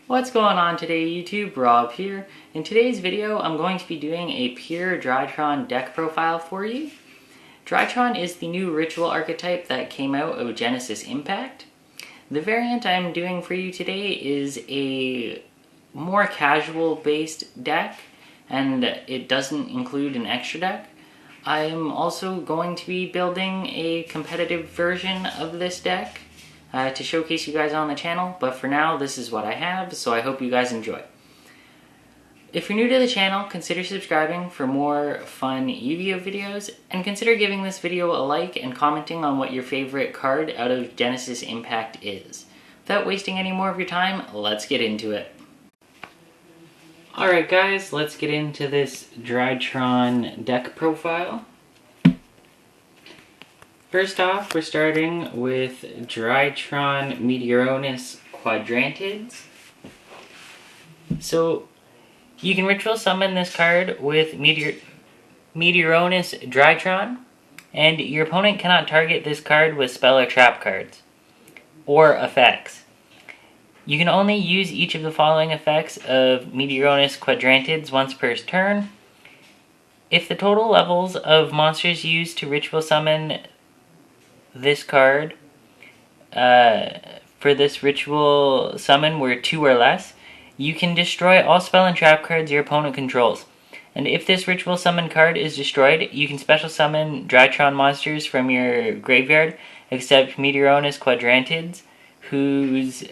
What's going on today, YouTube? Rob here. In today's video, I'm going to be doing a pure Drytron deck profile for you. Drytron is the new ritual archetype that came out of Genesis Impact. The variant I'm doing for you today is a more casual based deck, and it doesn't include an extra deck. I'm also going to be building a competitive version of this deck to showcase you guys on the channel, but for now this is what I have, so I hope you guys enjoy. If you're new to the channel, consider subscribing for more fun Yu-Gi-Oh videos, and consider giving this video a like and commenting on what your favorite card out of Genesis Impact is. Without wasting any more of your time, let's get into it. Alright guys, let's get into this Drytron deck profile. First off, we're starting with Drytron Meteoronus Quadrantids. So, you can ritual summon this card with Meteoronus Drytron, and your opponent cannot target this card with spell or trap cards, or effects. You can only use each of the following effects of Meteoronus Quadrantids once per turn. If the total levels of monsters used to ritual summon this card for this ritual summon were 2 or less, you can destroy all spell and trap cards your opponent controls. And if this ritual summon card is destroyed, you can special summon Drytron monsters from your graveyard, except Meteoronus Quadrantids, whose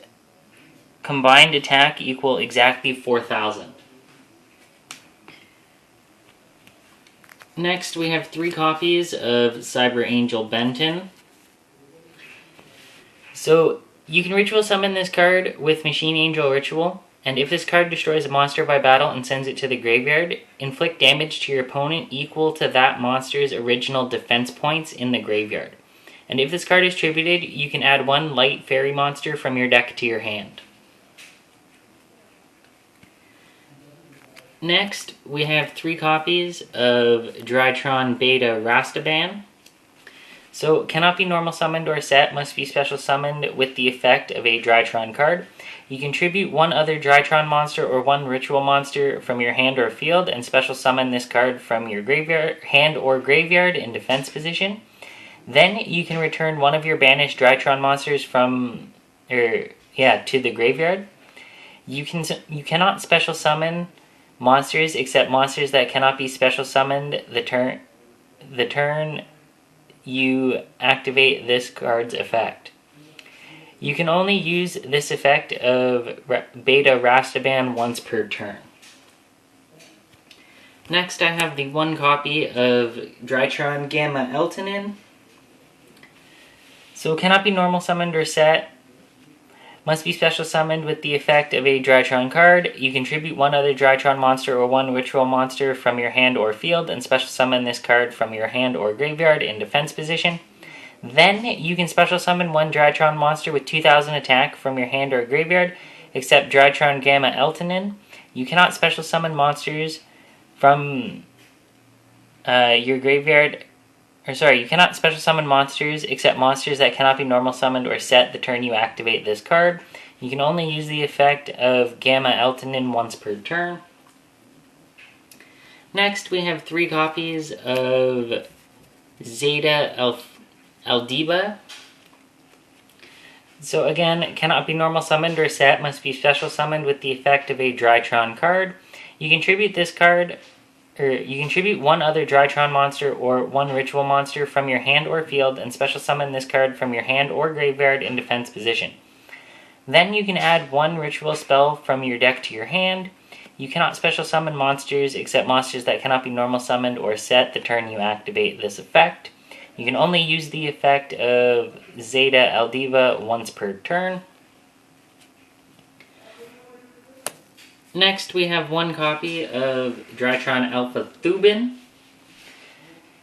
combined attack equal exactly 4,000. Next, we have 3 copies of Cyber Angel Benton. So, you can ritual summon this card with Machine Angel Ritual, and if this card destroys a monster by battle and sends it to the graveyard, inflict damage to your opponent equal to that monster's original defense points in the graveyard. And if this card is tributed, you can add 1 light fairy monster from your deck to your hand. Next, we have 3 copies of Drytron Beta Rastaban. So, cannot be normal summoned or set, must be special summoned with the effect of a Drytron card. You can tribute 1 other Drytron monster or 1 ritual monster from your hand or field, and special summon this card from your graveyard, hand or graveyard in defense position. Then you can return 1 of your banished Drytron monsters to the graveyard. You cannot special summon monsters except monsters that cannot be special summoned the turn you activate this card's effect. You can only use this effect of Beta Rastaban once per turn. Next, I have the 1 copy of Drytron Gamma Eltonin. So, cannot be normal summoned or set. Must be special summoned with the effect of a Drytron card. You can tribute 1 other Drytron monster or 1 ritual monster from your hand or field, and special summon this card from your hand or graveyard in defense position. Then you can special summon 1 Drytron monster with 2,000 attack from your hand or graveyard, except Drytron Gamma Eltonin. You cannot special summon monsters from your graveyard. You cannot special summon monsters except monsters that cannot be normal summoned or set the turn you activate this card. You can only use the effect of Gamma Eltonin once per turn. Next, we have 3 copies of Zeta Aldiba. So again, cannot be normal summoned or set, must be special summoned with the effect of a Drytron card. You can tribute this card, you can tribute 1 other Drytron monster or 1 ritual monster from your hand or field, and special summon this card from your hand or graveyard in defense position. Then you can add 1 ritual spell from your deck to your hand. You cannot special summon monsters except monsters that cannot be normal summoned or set the turn you activate this effect. You can only use the effect of Zeta Aldiva once per turn. Next, we have 1 copy of Drytron Alpha Thubin.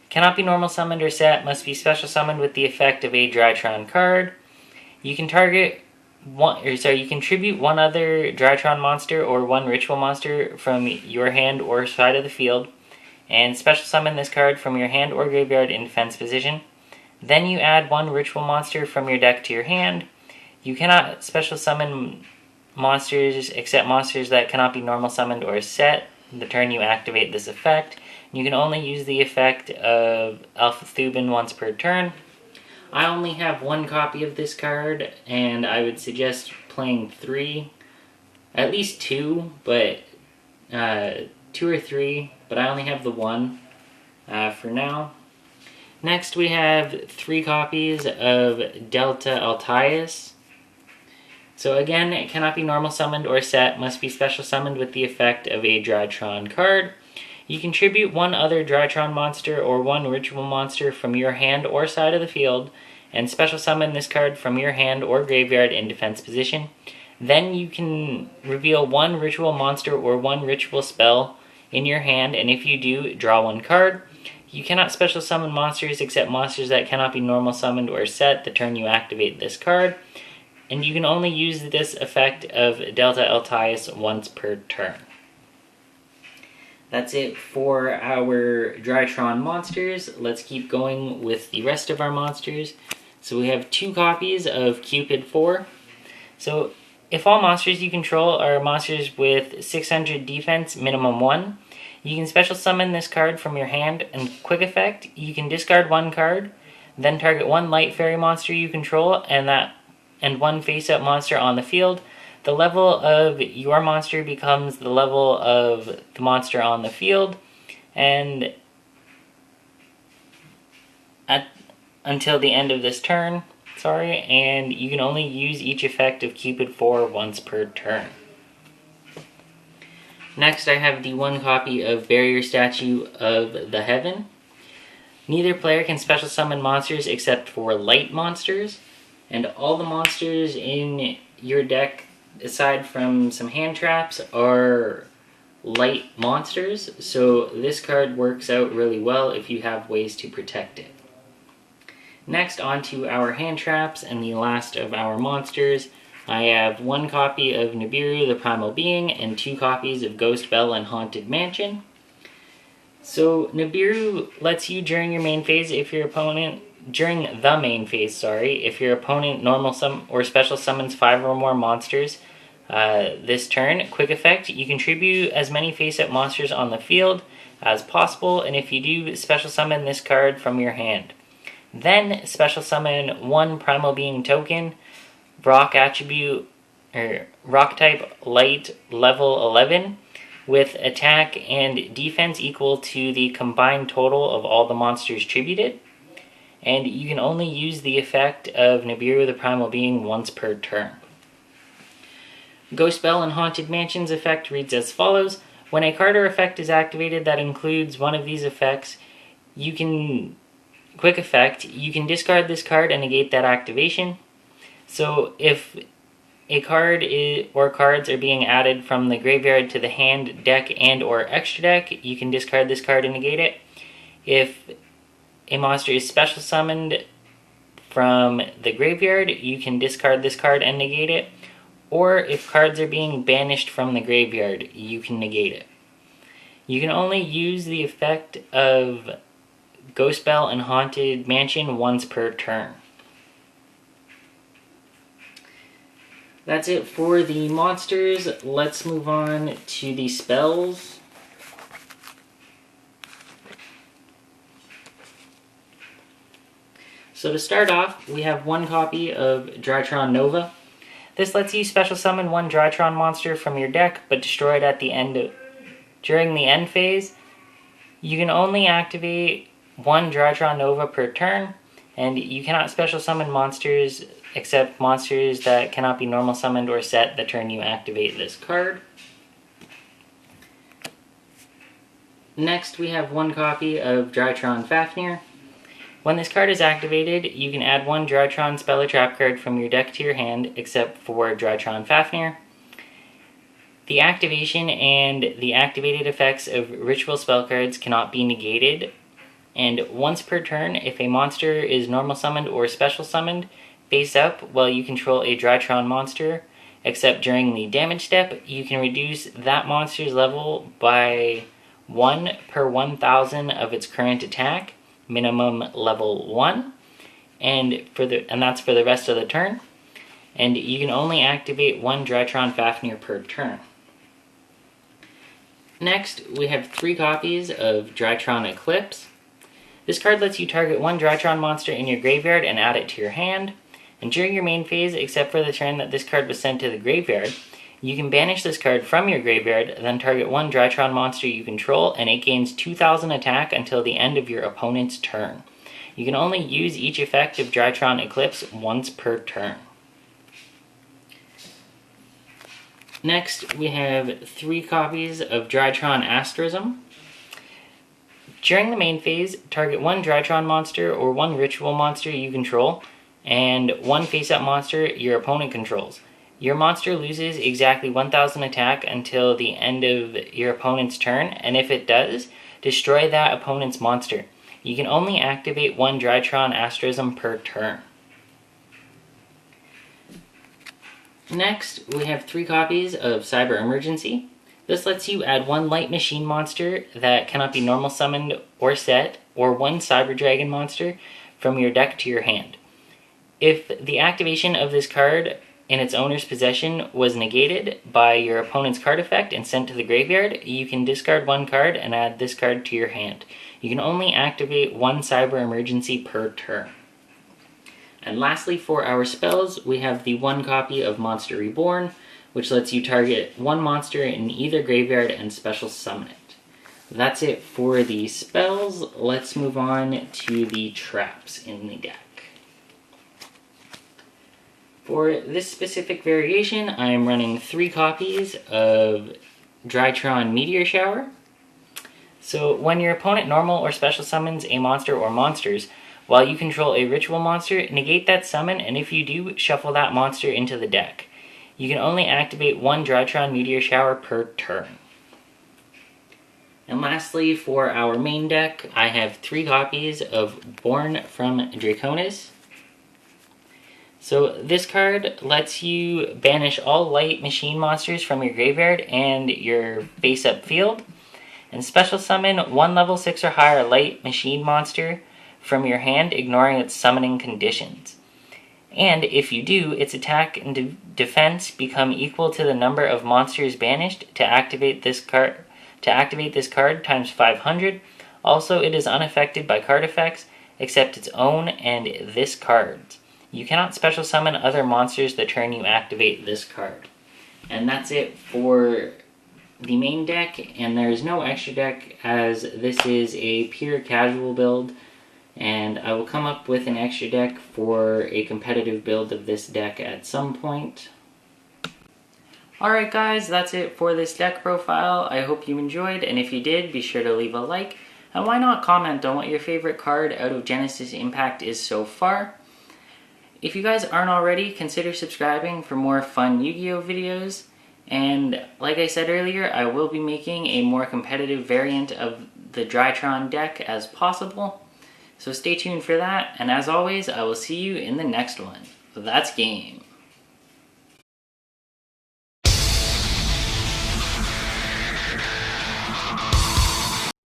Cannot be normal summoned or set, must be special summoned with the effect of a Drytron card. You can tribute 1 other Drytron monster or 1 ritual monster from your hand or side of the field, and special summon this card from your hand or graveyard in defense position. Then you add 1 ritual monster from your deck to your hand. You cannot special summon monsters except monsters that cannot be normal summoned or set the turn you activate this effect. You can only use the effect of Alpha Thuban once per turn. I only have one copy of this card, and I would suggest playing 3, at least 2, but 2 or 3, but I only have the 1 for now. Next we have 3 copies of Delta Altius. So again, it cannot be normal summoned or set, must be special summoned with the effect of a Drytron card. You contribute 1 other Drytron monster or 1 ritual monster from your hand or side of the field, and special summon this card from your hand or graveyard in defense position. Then you can reveal 1 ritual monster or 1 ritual spell in your hand, and if you do, draw 1 card. You cannot special summon monsters except monsters that cannot be normal summoned or set the turn you activate this card. And you can only use this effect of Delta Altius once per turn. That's it for our Drytron monsters. Let's keep going with the rest of our monsters. So we have 2 copies of Cupid 4. So if all monsters you control are monsters with 600 defense, minimum 1, you can special summon this card from your hand, and quick effect, you can discard 1 card, then target 1 light fairy monster you control, and 1 face-up monster on the field. The level of your monster becomes the level of the monster on the field, and until the end of this turn, and you can only use each effect of Cupid 4 once per turn. Next, I have the 1 copy of Barrier Statue of the Heaven. Neither player can special summon monsters except for light monsters, and all the monsters in your deck, aside from some hand traps, are light monsters, so this card works out really well if you have ways to protect it. Next, on to our hand traps and the last of our monsters. I have 1 copy of Nibiru, the Primal Being, and 2 copies of Ghost Bell and Haunted Mansion. So Nibiru lets you during the main phase if your opponent normal or special summons 5 or more monsters this turn. Quick effect, you contribute as many face-up monsters on the field as possible, and if you do, special summon this card from your hand. Then special summon 1 Primal Being token, rock attribute, or rock type light, level 11, with attack and defense equal to the combined total of all the monsters tributed. And you can only use the effect of Nibiru, the Primal Being, once per turn. Ghost Bell and Haunted Mansion's effect reads as follows. When a card or effect is activated that includes one of these effects, quick effect, you can discard this card and negate that activation. So if a card or cards are being added from the graveyard to the hand, deck, and or extra deck, you can discard this card and negate it. If a monster is special summoned from the graveyard, you can discard this card and negate it. Or if cards are being banished from the graveyard, you can negate it. You can only use the effect of Ghost Bell and Haunted Mansion once per turn. That's it for the monsters. Let's move on to the spells. So to start off, we have 1 copy of Drytron Nova. This lets you special summon 1 Drytron monster from your deck, but destroy it during the end phase. You can only activate 1 Drytron Nova per turn, and you cannot special summon monsters except monsters that cannot be normal summoned or set the turn you activate this card. Next, we have 1 copy of Drytron Fafnir. When this card is activated, you can add 1 Drytron spell or trap card from your deck to your hand, except for Drytron Fafnir. The activation and the activated effects of ritual spell cards cannot be negated, and once per turn, if a monster is normal summoned or special summoned, face up while you control a Drytron monster, except during the damage step, you can reduce that monster's level by 1 per 1,000 of its current attack, minimum level 1, and that's for the rest of the turn. and you can only activate one Drytron Fafnir per turn. Next, we have 3 copies of Drytron Eclipse. This card lets you target one Drytron monster in your graveyard and add it to your hand. And during your main phase, except for the turn that this card was sent to the graveyard, you can banish this card from your graveyard, then target one Drytron monster you control, and it gains 2,000 attack until the end of your opponent's turn. You can only use each effect of Drytron Eclipse once per turn. Next, we have 3 copies of Drytron Asterism. During the main phase, target one Drytron monster or one ritual monster you control, and one face-up monster your opponent controls. Your monster loses exactly 1,000 attack until the end of your opponent's turn, and if it does, destroy that opponent's monster. You can only activate one Drytron Asterism per turn. Next, we have 3 copies of Cyber Emergency. This lets you add one light machine monster that cannot be normal summoned or set, or one Cyber Dragon monster from your deck to your hand. If the activation of this card in its owner's possession was negated by your opponent's card effect and sent to the graveyard, you can discard one card and add this card to your hand. You can only activate one Cyber Emergency per turn. And lastly, for our spells, we have the 1 copy of Monster Reborn, which lets you target one monster in either graveyard and special summon it. That's it for the spells. Let's move on to the traps in the deck. For this specific variation, I am running 3 copies of Drytron Meteor Shower. So when your opponent normal or special summons a monster or monsters, while you control a ritual monster, negate that summon, and if you do, shuffle that monster into the deck. You can only activate one Drytron Meteor Shower per turn. And lastly, for our main deck, I have 3 copies of Born from Draconis. So this card lets you banish all light machine monsters from your graveyard and your face-up field, and special summon one level 6 or higher light machine monster from your hand, ignoring its summoning conditions. And if you do, its attack and defense become equal to the number of monsters banished to activate this card times 500. Also, it is unaffected by card effects except its own and this card's. You cannot special summon other monsters the turn you activate this card. And that's it for the main deck, and there is no extra deck as this is a pure casual build, and I will come up with an extra deck for a competitive build of this deck at some point. Alright guys, that's it for this deck profile. I hope you enjoyed, and if you did, be sure to leave a like, and why not comment on what your favorite card out of Genesis Impact is so far. If you guys aren't already, consider subscribing for more fun Yu-Gi-Oh videos, and like I said earlier, I will be making a more competitive variant of the Drytron deck as possible, so stay tuned for that, and as always, I will see you in the next one. That's game.